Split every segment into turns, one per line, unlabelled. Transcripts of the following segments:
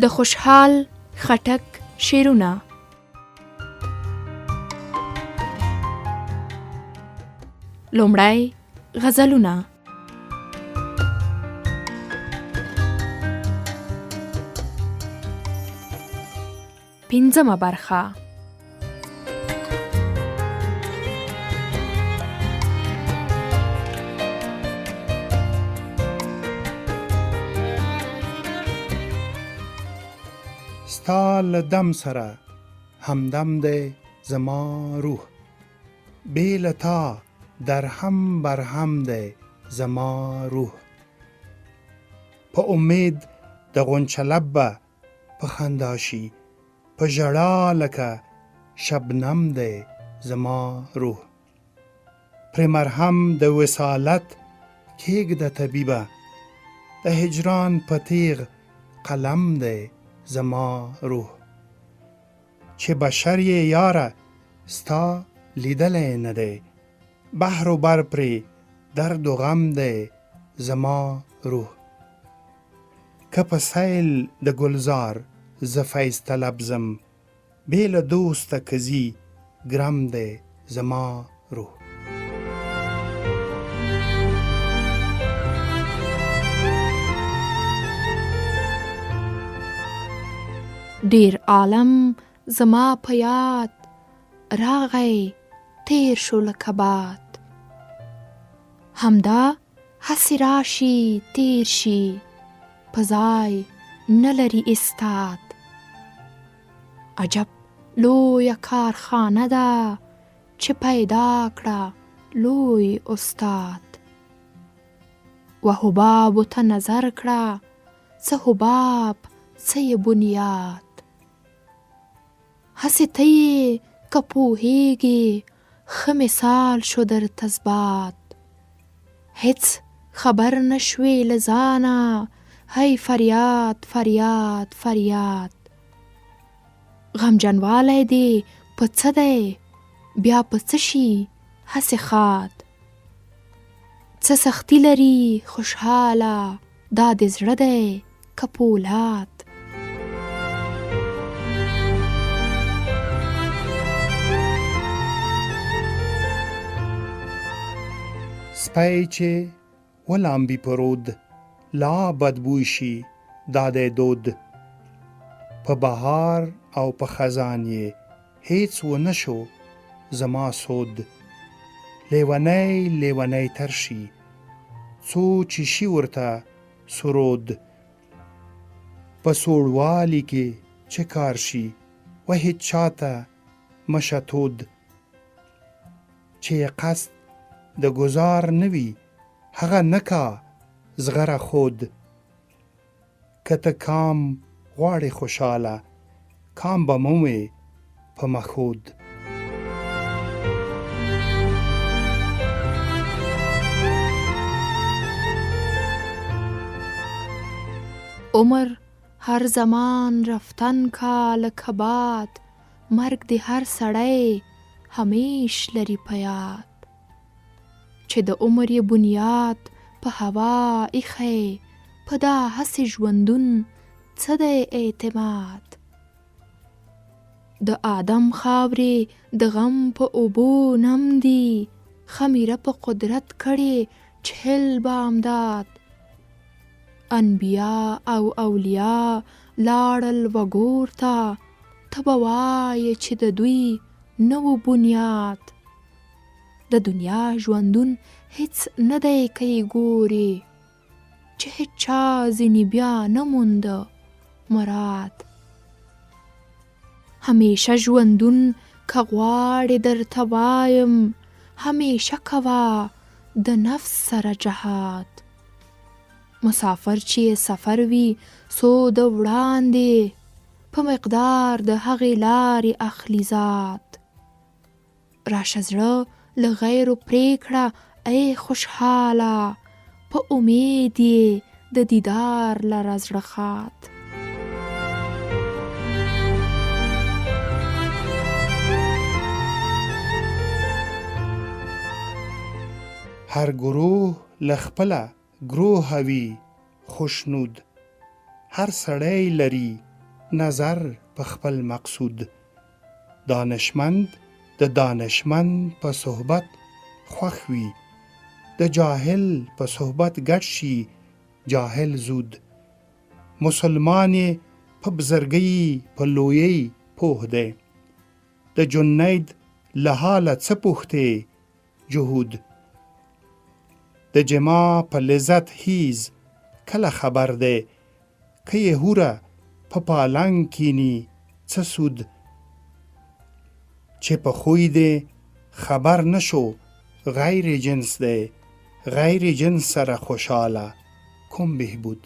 د خوشحال خټک شعرونه. لومړی غزلونه. پنځمه برخه.
ستا له دم سره همدم دی زما روح، بې له تا در هم بر هم دی زما روح. په امید د غنچه لب به په خندا شي، په ژړا لکه شبنم دی زما روح. پرې مرهم د وصالت کښېږده طبیبه، د هجران په تیغ قلم دی زما روح. چې بشر یې یاره ستا لیدلی نه دی، بحر و بر پرې درد و غم دی زما روح. که په سیل د ګلزار زه فیض طلب ځم، بې له دوسته که ځي ګرم دی زما روح.
ډیر عالم زما په یاد راغی تیر شو لکه باد، همدا هسې راشي تیر شي په ځای نه لري استاد. عجب لویه کارخانه ده چې پیدا کړه لوی استاد. و حبابو ته نظر کړه څه حباب څه یې بنیاد. هسې ته یې که پوهېږې ښه مثال شو درته ثبات. هېڅ خبر نه شوې له ځانه هی فریاد فریاد فریاد. غمجنوالی دې په څه دی بیا په څه شي هسې ښاد. څه سختي لري خوشحاله دا د زړه دی که پولاد.
سپی چې ولامبي په رود، لا بدبوی شي دا دی دود. په بهار او په خزان یې هیڅ ونه شو زما سود. لیونی لیونی تر شي څو چې شي ورته سرود. په سوړوالي کې چې کار شي و هیڅ چاته مشه تود. چې یې قصد د گذار نوي هغه نکا زغره خود. که ته کام غواړې خوشحاله کام به مومې په مخود.
عمر هر زمان رفتن کا لکه باد، مرگ د هر سړی همیش لري په یاد. چې د عمر یې بنیاد په هوا ایښی، په دا هسې ژوندون څه دی اعتماد. د آدم خاورې د غم په اوبو نم دي، خمیره په قدرت کړې چهل بامداد. انبیا او اولیا لاړل وګور ته، ته به وایې چې د دوی نه و بنیاد. د دنیا ژوندون هیڅ نه دی که یې ګورې، چې هیچ چا ځینې بیا نه مونده مراد. همیشه ژوندون که غواړې درته وایم، همیشه کوه د نفس سره جهاد. مسافر چې سفر وي سو د وړاندې، په مقدار د هغې لارې اخلي ذات. راشه زړه له غیرو پرېکړه ای خوشحاله، په امید یې د دیدار لره زړه خات.
هر گروه لخپله گروه وي خوشنود. هر سړی لري نظر په خپل مقصود. دانشمند د دانشمند په صحبت خوښ وي، د جاهل په صحبت ګډ شي جاهل زود. مسلمان یې په بزرګۍ په لویۍ پوه دی، د جنید له حاله څه پوښتې جهود. د جما په لذت هیز کله خبر دی، که یې هوره په پالنګ کینی څه سود. چې په خوی دی خبر نشو غیر جنس دی، غیر جنس سره خوشحاله کوم بهبود.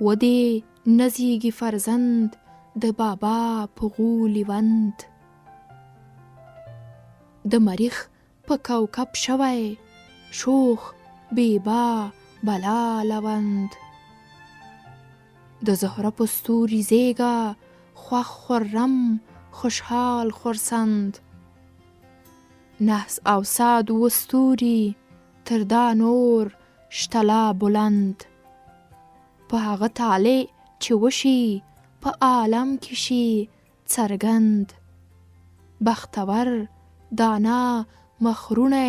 و دې نزیږي فرزند د بابا په غولي وند، د مریخ په کوكب شوی شوخ بیبا بلا لوند. د زهره په ستوري زیږه خوښ خرم خوشحال خرسند. نحس او سعد و ستوري تر دا نور شتلا بلند. په هغه طالع چې وشي په عالم کې شي څرګند. بختور دانا مخرونه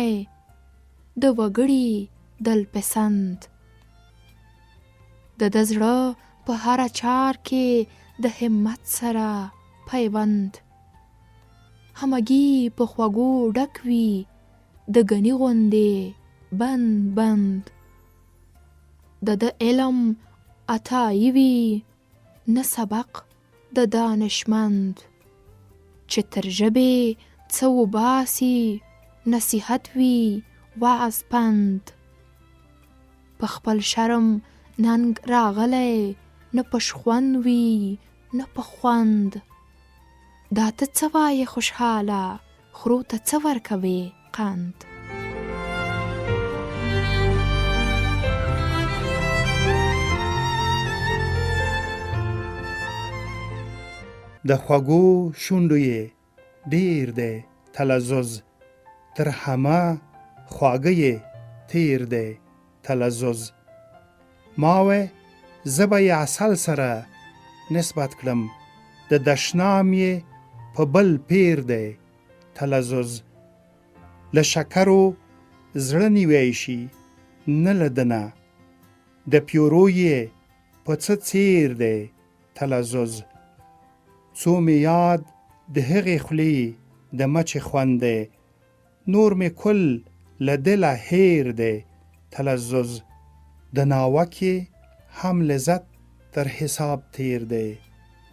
د وګړي دل پسند. د زړه په هر چار کې د همت سره پیوند. همګي په خوږو ډک وي د غني غوندې بند بند. د علم عطایي وي نه سبق د دانشمند. چې تر ژبې څه وباسي نصیحت وي وعظ پند. په خپل شرم ننګ راغلی نه په شخوند وي نه په خوند. دا ته څه وایې خوشحاله خرو ته څه ورکوې قند.
د خوږو شونډو یې ډیر دی تلذذ، تر همه خواږه یې تیر دی تلذذ. ما وی زه به یې عسل سره نسبت کړم، د دشنام یې په بل پیر دی تلذذ. له شکرو زړه نیوی شي نه له دنه، د پیورو یې په څه څیر دی تلذذ. څو مې یاد د هغې خولې د مچې خوند دی، نور مې کل له دله هیر دی تلذذ. د ناوکې هم لذت تر حساب تیر دی،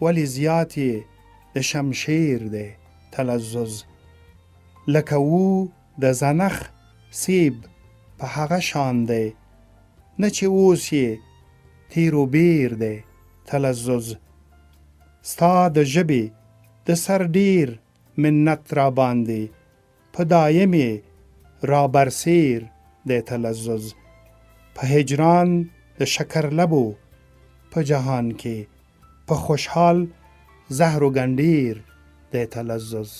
ولی زیات یې د شمشیر دی تلذذ. لکه و د زنخ سیب په هغه شان دی، نه چې اوس یې تیر و بیر دی تلذذ. ستا د ژبې د سر ډیر منت را باندې، په دایم یې را برسیر دی تلذذ. په هجران د شکر لبو په جهان کې، په خوشحال زهر و گندیر دی تلذذ.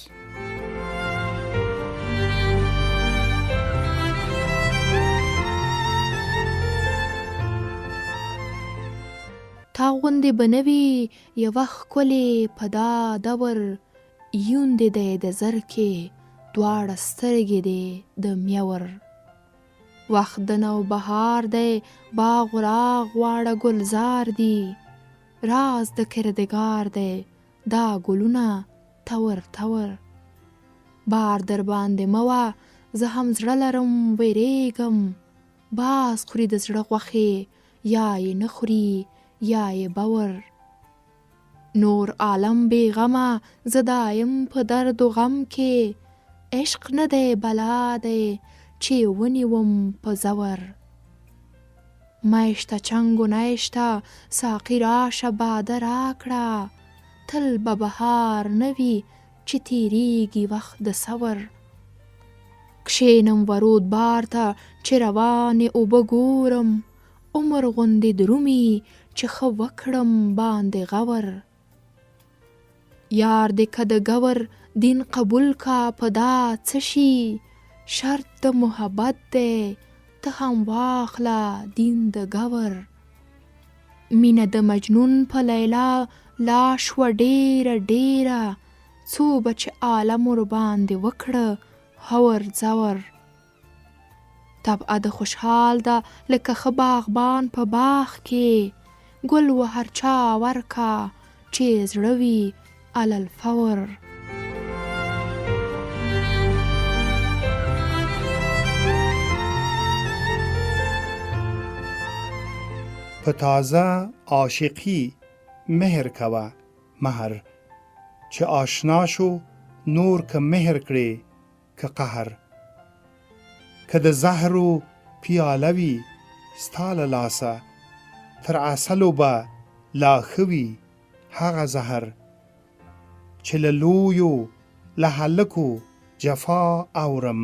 تا غوندې به نه وي یوه ښکلې په دا دور، یوندې دی د زر کې دواړه سترګې دی د میور. وخت د نوبهار دی باغ و راغ واړه ګلزار دي، راز د کردګار دی دا ګلونه تور تور. بار در باندې مه وه زه هم زړه لرم ویریږم، باز خوري د زړه غوښې یا یې نه خوري یا یې بور. نور عالم بې غمه زه دایم په درد و غم کې، عشق نه دی بلا دی چې ونیوم په زور. میشته چنگ و نیشته ساقي راشه باده راکړه، تل به بهار نه وي چې تیریږي وخت د صور. کښېنم ورود بار ته چې روانې اوبه ګورم، عمر غوندې درومي چې ښه وکړم باندې غور. یار دې که د ګور دین قبول کا په دا څه شي، شرط د محبت دی ته هم واخله دین د گور. مینه د مجنون په لیلا لا شوه ډیره ډیره، څو به چې عالم ورباندې وکړه هور ځور. طبعه د خوشحال ده لکه ښه باغبان په باغ کې، ګل و هر چا ورکه چې زړه وي علی الفور.
په تازه عاشقی مهر کوه مهر، چې آشنا شو نور که مهر کړي که قهر. که د زهرو پیاله وي ستا له لاسه، تر عسلو به لا ښه وي هغه زهر. چې له لویو له هلکو جفا اورم،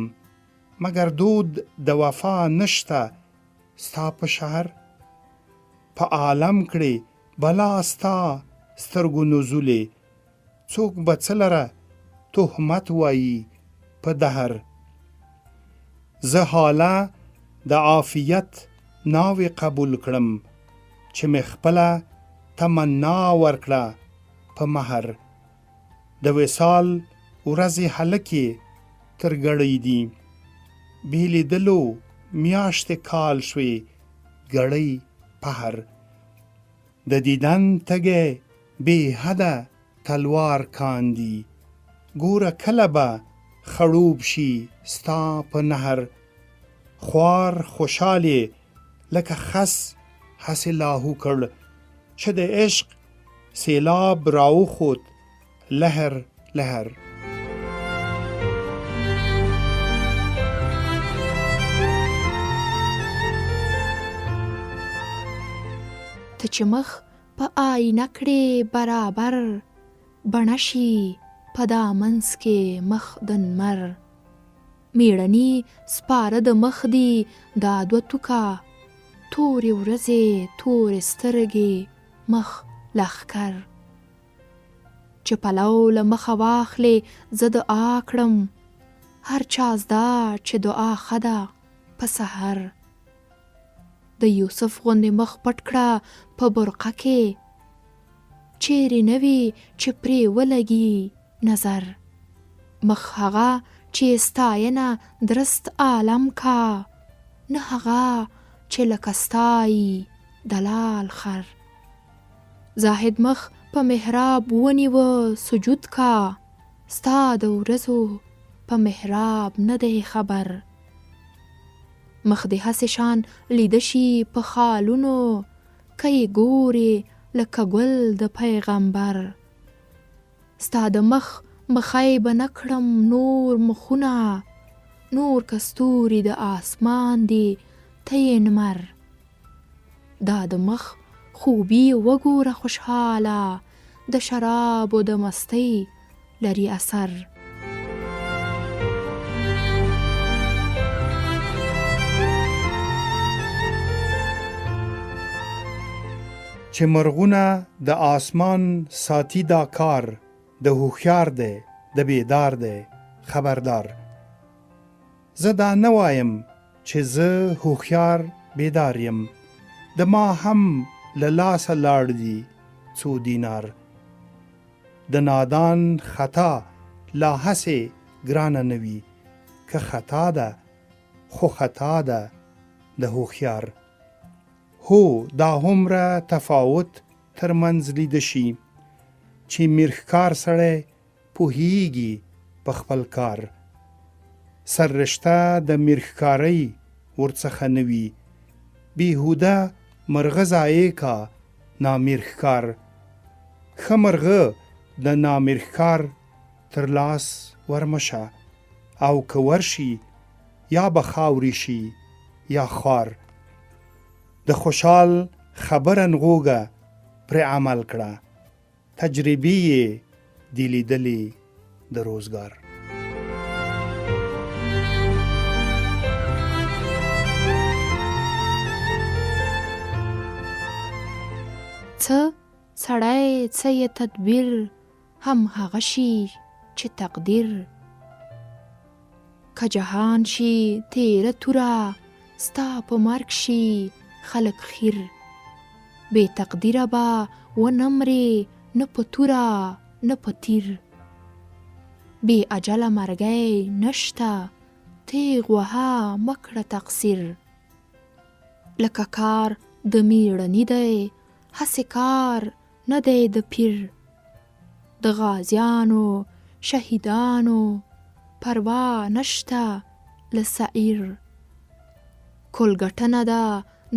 مګر دود د وفا نشته ستا په شهر. په عالم کړي بلا ستا سترګو نزولې، څوک به څه لره تهمت وایي په دهر. زه حاله د عافیت ناوې قبول کړم، چې مې خپله تمنا ورکړه په مهر. د وصال ورځې هلکې تر ګړۍ دي، بې لیدلو میاشتې کال شوې ګړۍ پهر. د دیدن تږی بې حده تلوار کاندي، ګوره کله به خړوب شي ستا په نهر. خوار خوشالې لکه خس هسې لاهو کړ، چې د عشق سیلاب راوخوت لهر لهر.
ته چې مخ په آینه کړې برابر، بڼه شي په دا منځ کې مخ د نمر. میړني سپاره د مخ دي دا دوه توکه، تورې ورځې تورې سترګې مخ لښکر. چې پلو له مخه واخلې زه دعا کړم، هر چا زده چې دعا ښه ده په سحر. د یوسف غوندې مخ پټ کړه په برقه کې، چیرې نه وي چې پرې ولګي نظر. مخ هغه چې ستاینه درست عالم کا، نه هغه چې لکه ستایي دلال خر. زاهد مخ په محراب ونیوه سجود کا، ستا د ورځو په محراب نه دی خبر. مخ دې هسې شان لیده شي په خالونو، که یې ګورې لکه ګل د پیغمبر. ستا د مخ مخی به نه کړم نور مخونه، نور که ستوري د آسمان دي ته یې نمر. دا د مخ خوبي وګوره خوشحاله، د شراب و د مستۍ لري اثر.
چې مرغونه د آسمان ساتي دا کار، د هوښیار دی د بیدار دی خبردار. زه دا نه وایم چې زه هوښیار بیدار یم، د ما هم له لاسه لاړ دي څو دینار. د نادان خطا لا هسې ګرانه نه وي، که خطا ده خو خطا ده د هوښیار. هو دا هومره تفاوت تر منځ لیده شي، چې میرښکار سړی پوهیږي په خپل کار. سر رشته د میرښکارۍ ورڅخه نه وي، بیهوده مرغه ضایع کا نامیرښکار. ښه مرغه د نامیرښکار تر لاس ورمشه، او که ورشي یا به خاوري شي یا خوار. د خوشحال خبره نغوږه پرې عمل کړه، تجربې یې دي لیدلې د روزګار.
څه سړی څه یې تدبیر، هم هغه شي چې تقدیر. که جهان شي تیره توره، ستا په مرګ شي خلق خیر. بې تقدیره به ونه مرې نه په توره نه په تیر. بې اجله مرګی نشته، تیغ وهه مه کړه تقصیر. لکه کار د میړني دی، هسې کار نه دی د پیر. د غازیانو شهیدانو پروا نشته له سعیر. کل ګټنه ده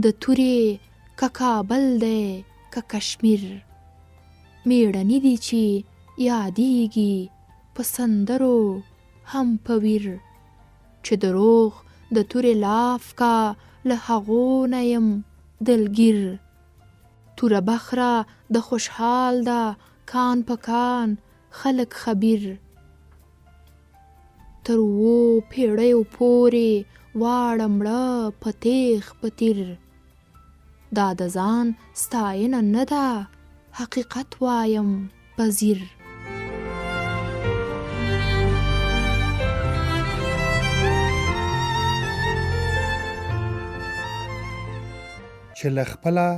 د تورې، که کابل دی که کشمیر. میړني دي چې یادیږي په سندرو هم په ویر. چې دروغ د تورې لاف کا، له هغو نه یم دلگیر. توره بخره د خوشحال ده، کان په کان خلق خبیر. تر 7 پیړیو پورې واړه مړه په تیغ په تیر. دا د ځان ستاینه نه ده، حقیقت وایم پذیر.
چې له خپله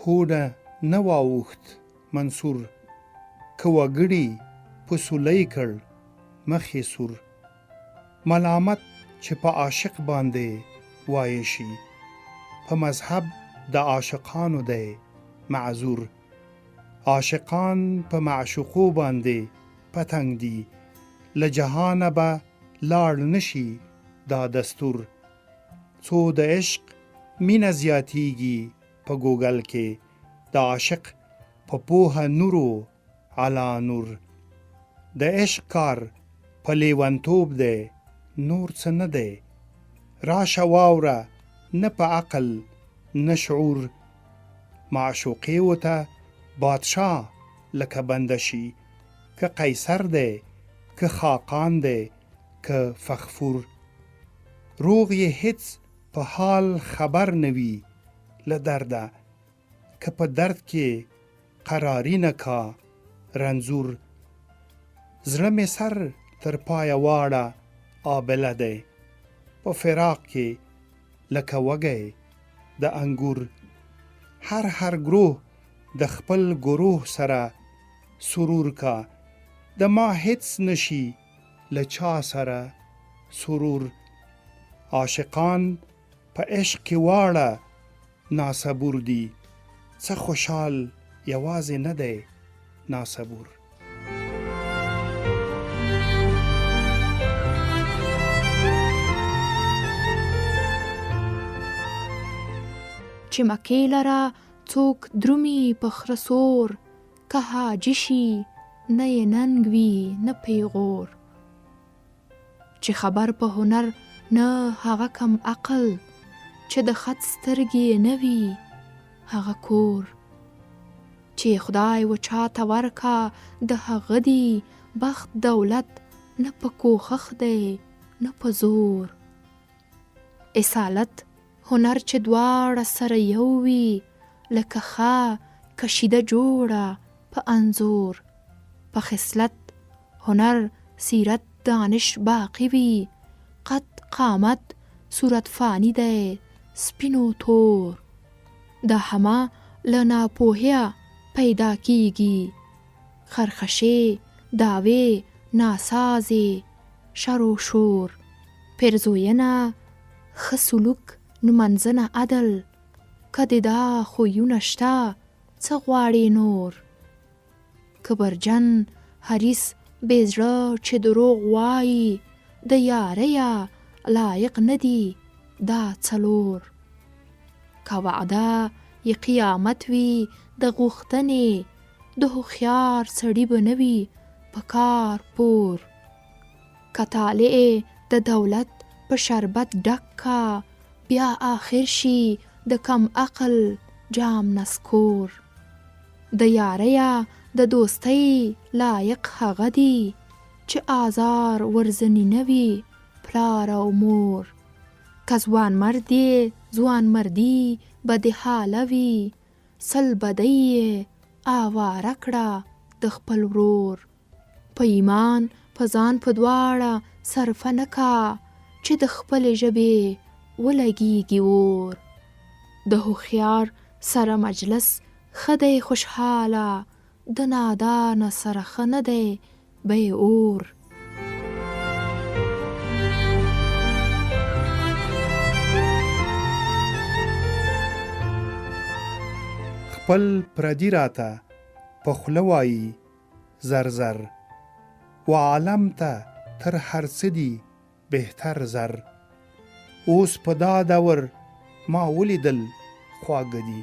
هوډه نه واوښت منصور، که وګړي په سولی کړ مخ یې سور. ملامت چې په عاشق باندې وایه شي، په مذهب د عاشقانو دی معذور. عاشقان په معشوقو باندې پتنګ دي، له جهانه به لاړ نشي دا دستور. څو د عشق مینه زیاتیږي په ګوګل کې، د عاشق په پوهه نورو علا نور. د عشق کار په لیونتوب دی، نور څه نه دی. راشه واوره نه په عقل نه شعور. معشوقې ورته بادشاه لکه بنده شي، که قیصر دی که خاقان دی که فخفور. روغ یې هیڅ په حال خبر نوي له درده، که په درد کې قراري نه کا رنځور. زړه مې سر تر پایه واړه آبله دی، په فراق کې لکه وږی د انګور. هر گروه د خپل گروه سره سرور کا، د ما هیڅ نشي له چا سره سرور. عاشقان په عشق کې واړه ناصبور دي، څه خوشحال یوازې نه دی ناصبور.
چې مکې لره څوک درومي په خره سور، که حاجي شي نه یې ننګ وي نه پیغور. چې خبر په هنر نه هغه کم عقل، چې د خط سترګې نه وي هغه کور. چې خدای و چاته ورکا د هغه دی بخت دولت، نه په کوښښ دی نه په زور. اصالت هنر چې دواړه سره یو وي، لکه ښه کشیده جوړه په انځور. په خصلت هنر سیرت دانش باقی وي، قد قامت صورت فانی دی سپینو تور. دا همه له ناپوهیه پیدا کیږي، خرخشې دعوې ناسازې شر و شور. پیرزوینه ښه سلوک نمنځنه عدل، که د دا خویونه شته څه غواړې نور. کبرجن حریص بې زړه چې دروغ وایي، د یاریه لایق نه دي دا څلور. که وعده یې قیامت وي د غوښتنې، د هوښیار سړي به نه وي په کار پور. که طالع د دولت په شربت ډک کا، بیا آخر شي د کم عقل جام نسکور. د یاریه د دوستۍ لایق هغه دی، چې آزار ورځنی نه وي پلار او مور. که ځوان مرد یې ځوان مردي بد حاله وي، سل بدۍ یې آواره کړه د خپل ورور. په ایمان په ځان په دواړه صرفه نه کا، چې د خپلې ژبې ولګېږي اور. د هوښیار سره مجلس ښه دی خوشحاله، د نادانه سره ښه نه دی بی اور.
خپل پردي راته په خوله وایي زر زر، و عالم ته تر هر څه دي بهتر زر. اوس په دا دور ما ولیدل خواږه دي،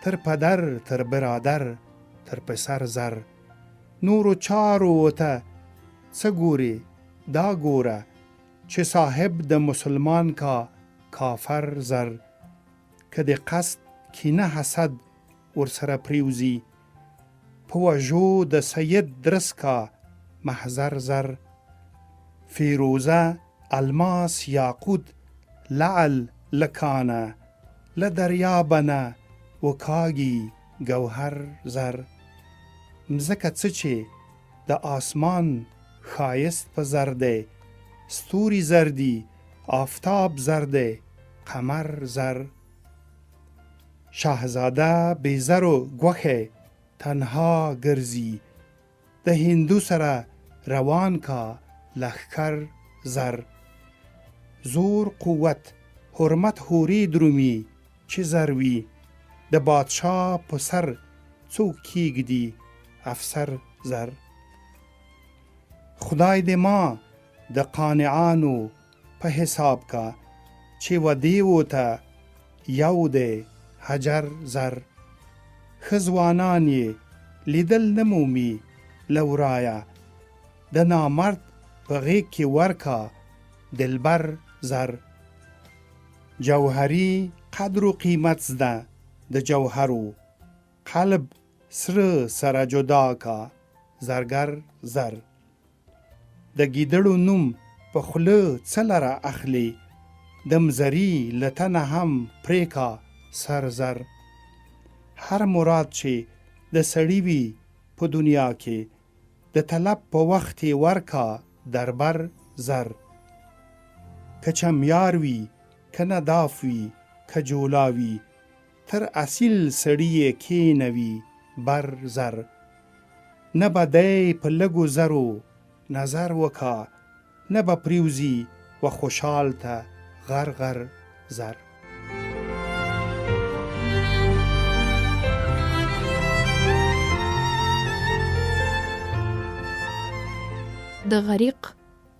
تر پدر تر برادر تر پسر زر. نورو چارو ته څه ګورې دا ګوره، چې صاحب د مسلمان کا کافر زر. که د قصد کینه حسد ورسره پریوزي، په وژو د سید درس کا محضر زر. فیروزه الماس یاقوت لعل لکانه، له دریابه و کاږي ګوهر زر. مځکه څه چې د آسمان ښایست په زر دی، ستوري زر دي آفتاب زر دی قمر زر. شاهزاده بې زرو ګوښې تنها ګرځي، د هندو سره روان کا لښکر زر. زور قوت حرمت هوري درومي چې زر وي، د بادشاه په سر څوک کیږدي افسر زر. خدای دې ما د قانعانو په حساب کا، چې ودیو ته یو دی حجر زر. ښه ځوانان یې لیدل نه مومي له ورایه، د نامرد په غیږ کې ورکا دلبر زر. جوهري قدر و قیمت زده د جوهرو، قلب سره سره جدا کا زرگر زر. د ګیدړو نوم په خوله څه لره اخلي، د مزري له تنه هم پرېکا سر زر. هر مراد چې د سړي وي په دنیا کې، د طلب په وخت یې ورکا دربر زر. که چمیار وي که نداف وي که جولا وي، تر اصیل سړي یې کښېنوي بر زر. نه به دی په لږو زرو نظر وکا، نه به پریوزي و خوشحال ته غر غر زر.
د غریق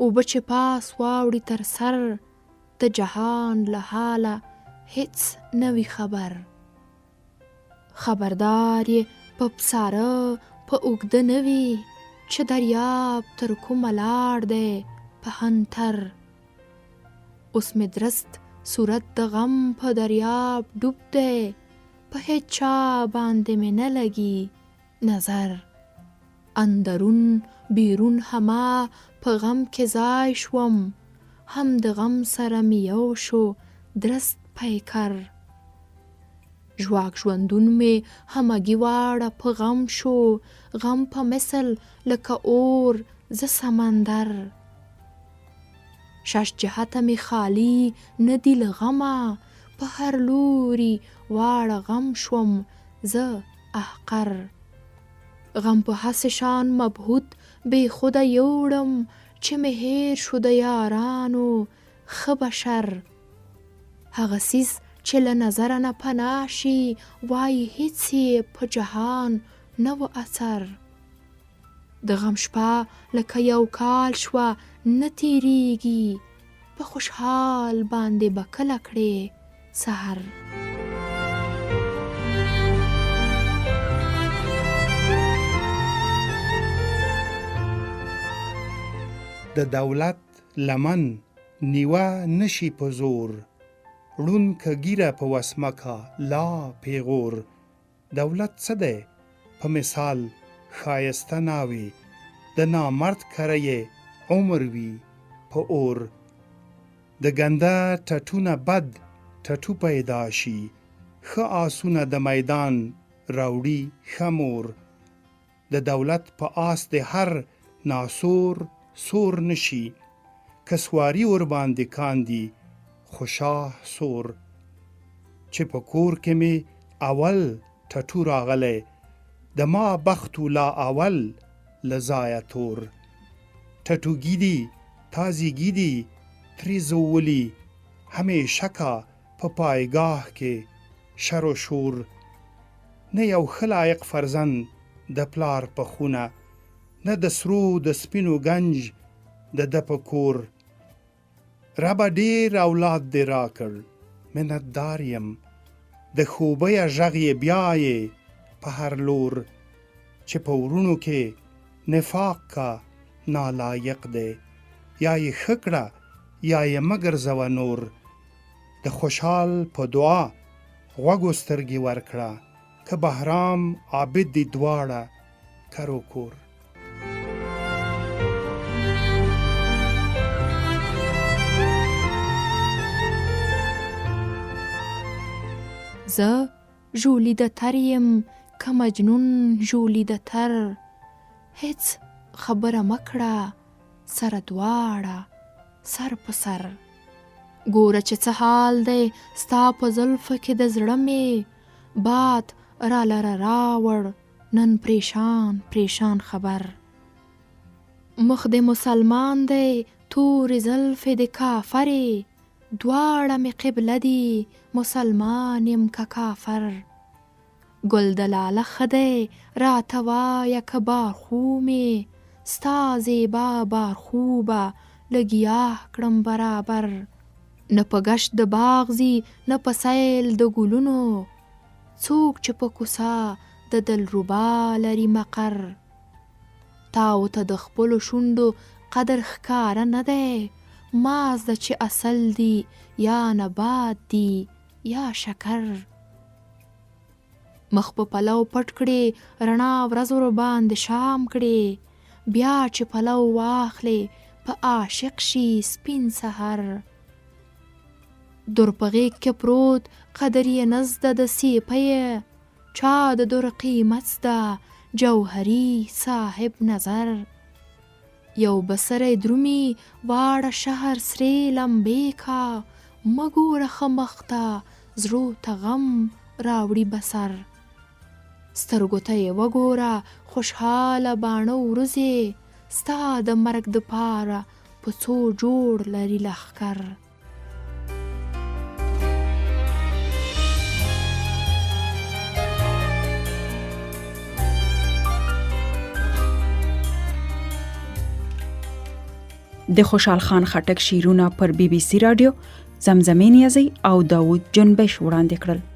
اوبه چې پاس واوړي تر سر، د جهان له حاله هیڅ نه وي خبر. خبردار یې په پساره په اوږده نه وي، چې دریاب تر کومه لاړ دی په هنتر. اوس مې درست صورت د غم په دریاب ډوب دی، په هیچ چا باندې مې نه لګي نظر. اندرون بیرون همه په غم کې ځای شوم، هم د غم سره مې یو شو درست پیکر. ژواک ژوندون مې همګي واړه په غم شو، غم په مثل لکه اور زه سمندر. شش جهته مې خالی نه دي له غمه، په هر لوري واړه غم شوم زه احقر. غم په هسې شان مبهوت بې خوده یوړم، چې مې هیر شو د یارانو ښه بشر. هغه څیز چې له نظره نه پناه شي، وایي هیڅ یې په جهان نه و اثر. د غم شپه لکه یو کال شوه نه تیریږي، په خوشحال باندې به کله کړې سحر.
د دولت لمن نیوه نشي په زور، ړون که ګیره په وسمه کا لا پیغور. دولت څه دی په مثال ښایسته ناوې، د نامرد کره یې عمر وي په اور. د ګنده ټټونه بد ټټو پیدا شي، ښه آسونه د میدان راوړي ښه مور. د دولت په آس د هر ناسور سور نشي، کسواری ور باندې کاندي خوشاه سور چې په کور کې می اول ټټو راغلی د ما بختو لا اول لزایا تور ټټوګي دي تازیګي دي ترې زولي همیشه کا په پایګاه کې شر و شور نه یو ښه لایق فرزند د پلار په خونه نه د سرو د سپینو گنج د ده په کور ربه ډېر اولاد دې راکړ منتدار یم د خوبیه غږ یې بیا یې په هر لور چې په ورونو کې نفاق کا نالایق دی یا یې ښه کړه یا یې مه ګرځوه نور د خوشحال په دعا غوږ و سترګې ورکړه که بهرام عابد دي دواړه کر و کور
زه ژولی د تر یم که مجنون ژولی د تر هیڅ خبره مه کړه سره دواړه سر په سر ګوره چې څه حال دی ستا په زلفو کې د زړه مې باد را لره راوړ نن پریشان پریشان خبر مخ د مسلمان دی تورې زلفې د کافرې دواړه مې قبله دي مسلمان یم که کافر ګل د لاله ښه دی راته وایه که بارخو مې ستا زیبا بارخوبه لګیاه کړم برابر نه په گشت د باغ ځي نه په سیل د ګلونو څوک چې په کوڅه د دلربا لري مقر تاو ته د خپلو شونډو قدر ښکاره نه دی ماز ده چې اصل دی یا نبات دی یا شکر مخ په پلو پټ کړې رڼا ورځ ور باندې شام کړې بیا چې پلو واخلې په عاشق شي سپین سحر در په غیږ کې پروت قدر یې نزده د سیپه چا د در قیمت زده جوهري صاحب نظر یو بسره درومي واړه شهر سرې لمبې کا مګوره ښه مخ ته زړو ته غم راوړي بسر سترګو ته یې وګوره خوشحاله باڼه ورځې ستا د مرګ دپاره په څو جوړ لري لښکر
د خوشحال خان خټک شعرونه پر BBC رادیو زمزمې نیازی او داود جنبش وړاندې کړل.